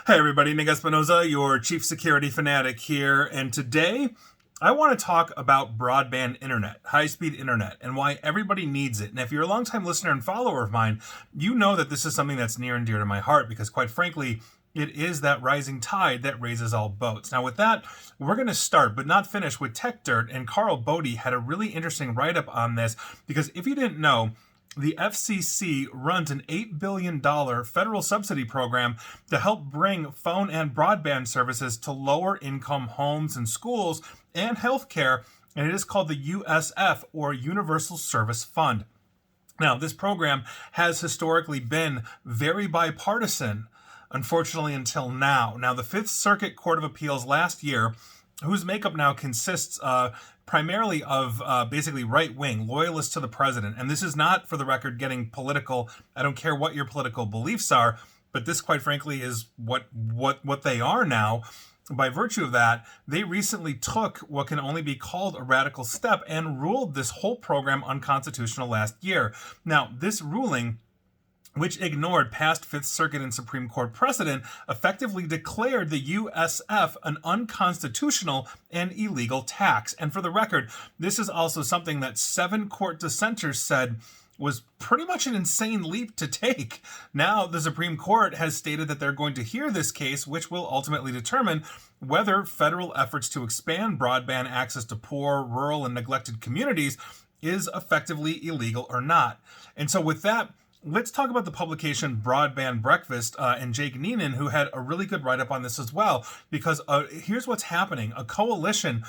Hey everybody, Nick Espinoza, your chief security fanatic here, and today I want to talk about broadband internet, high-speed internet, and why everybody needs it. And if you're a longtime listener and follower of mine, you know that this is something that's near and dear to my heart because, quite frankly, it is that rising tide that raises all boats. Now, with that, we're going to start, but not finish, with Tech Dirt, and Carl Bodie had a really interesting write-up on this because if you didn't know, the FCC runs an $8 billion federal subsidy program to help bring phone and broadband services to lower income homes and schools and healthcare, and it is called the USF, or Universal Service Fund. Now, this program has historically been very bipartisan, unfortunately, until now. Now, the Fifth Circuit Court of Appeals last year, whose makeup now consists primarily of basically right-wing loyalists to the president. And this is not, for the record, getting political. I don't care what your political beliefs are, but this, quite frankly, is what they are now. By virtue of that, they recently took what can only be called a radical step and ruled this whole program unconstitutional last year. Now, this ruling, which ignored past Fifth Circuit and Supreme Court precedent, effectively declared the USF an unconstitutional and illegal tax. And for the record, this is also something that 7 court dissenters said was pretty much an insane leap to take. Now, the Supreme Court has stated that they're going to hear this case, which will ultimately determine whether federal efforts to expand broadband access to poor, rural, and neglected communities is effectively illegal or not. And so with that, let's talk about the publication Broadband Breakfast and Jake Neenan, who had a really good write-up on this as well, because here's what's happening. A coalition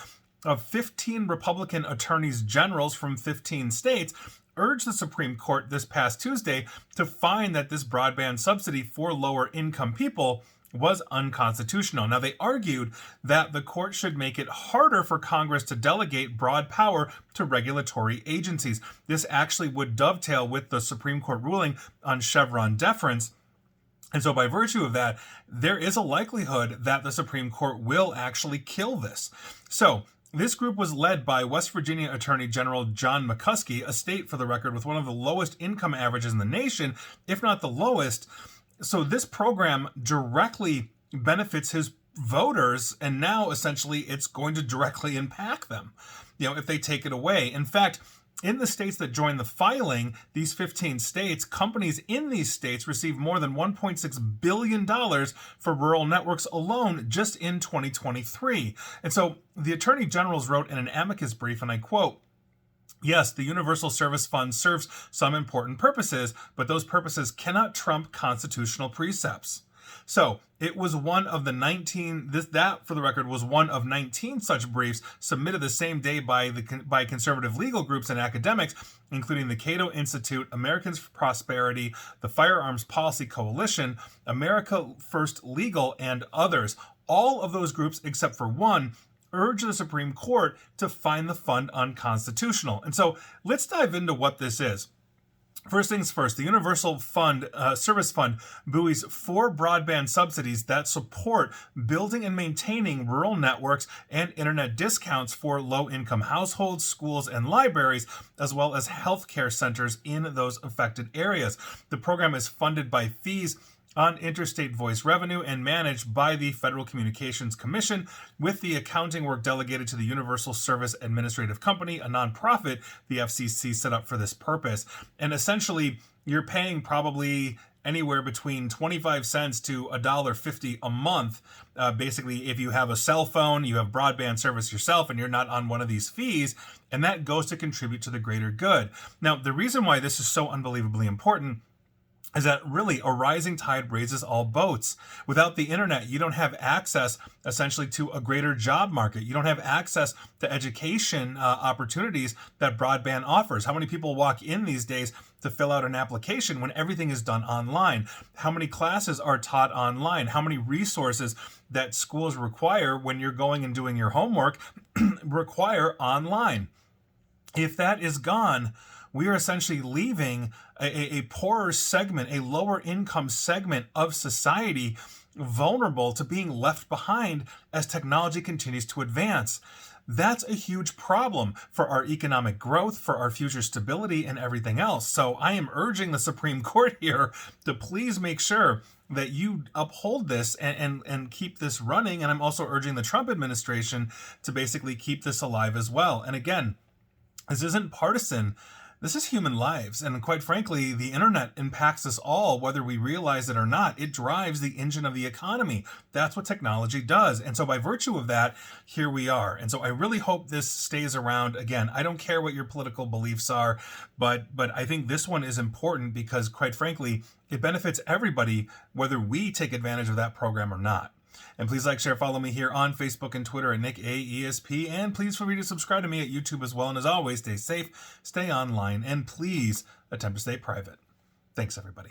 of 15 Republican attorneys generals from 15 states urged the Supreme Court this past Tuesday to find that this broadband subsidy for lower income people was unconstitutional. Now, they argued that the court should make it harder for Congress to delegate broad power to regulatory agencies. This actually would dovetail with the Supreme Court ruling on Chevron deference. And so by virtue of that, there is a likelihood that the Supreme Court will actually kill this. So this group was led by West Virginia Attorney General John McCuskey, a state, for the record, with one of the lowest income averages in the nation, if not the lowest. So this program directly benefits his voters, and now essentially it's going to directly impact them, if they take it away. In fact, in the states that joined the filing, these 15 states, companies in these states received more than $1.6 billion for rural networks alone just in 2023. And so the attorney generals wrote in an amicus brief, and I quote, "Yes, the Universal Service Fund serves some important purposes, but those purposes cannot trump constitutional precepts." So it was one of the 19, that for the record was one of 19 such briefs submitted the same day by conservative legal groups and academics, including the Cato Institute, Americans for Prosperity, the Firearms Policy Coalition, America First Legal, and others. All of those groups, except for one, urge the Supreme Court to find the fund unconstitutional. And so let's dive into what this is. First things first, the Universal Service Fund buoys 4 broadband subsidies that support building and maintaining rural networks and internet discounts for low-income households, schools, and libraries, as well as healthcare centers in those affected areas. The program is funded by fees on interstate voice revenue and managed by the Federal Communications Commission, with the accounting work delegated to the Universal Service Administrative Company, a nonprofit the FCC set up for this purpose. And essentially, you're paying probably anywhere between 25 cents to $1.50 a month. Basically, if you have a cell phone, you have broadband service yourself, and you're not on one of these fees, and that goes to contribute to the greater good. Now, the reason why this is so unbelievably important is that really a rising tide raises all boats. Without the internet, you don't have access essentially to a greater job market. You don't have access to education opportunities that broadband offers. How many people walk in these days to fill out an application when everything is done online? How many classes are taught online? How many resources that schools require when you're going and doing your homework require online? If that is gone, we are essentially leaving a poorer segment, a lower income segment of society vulnerable to being left behind as technology continues to advance. that's a huge problem for our economic growth, for our future stability, and everything else. So I am urging the Supreme Court here to please make sure that you uphold this and keep this running. And I'm also urging the Trump administration to basically keep this alive as well. And again, this isn't partisan. This is human lives. And quite frankly, the internet impacts us all, whether we realize it or not. It drives the engine of the economy. That's what technology does. And so by virtue of that, here we are. And so I really hope this stays around. Again, I don't care what your political beliefs are, but I think this one is important because quite frankly, it benefits everybody, whether we take advantage of that program or not. And please like, share, follow me here on Facebook and Twitter at NickAESP. And please feel free to subscribe to me at YouTube as well. And as always, stay safe, stay online, and please attempt to stay private. Thanks, everybody.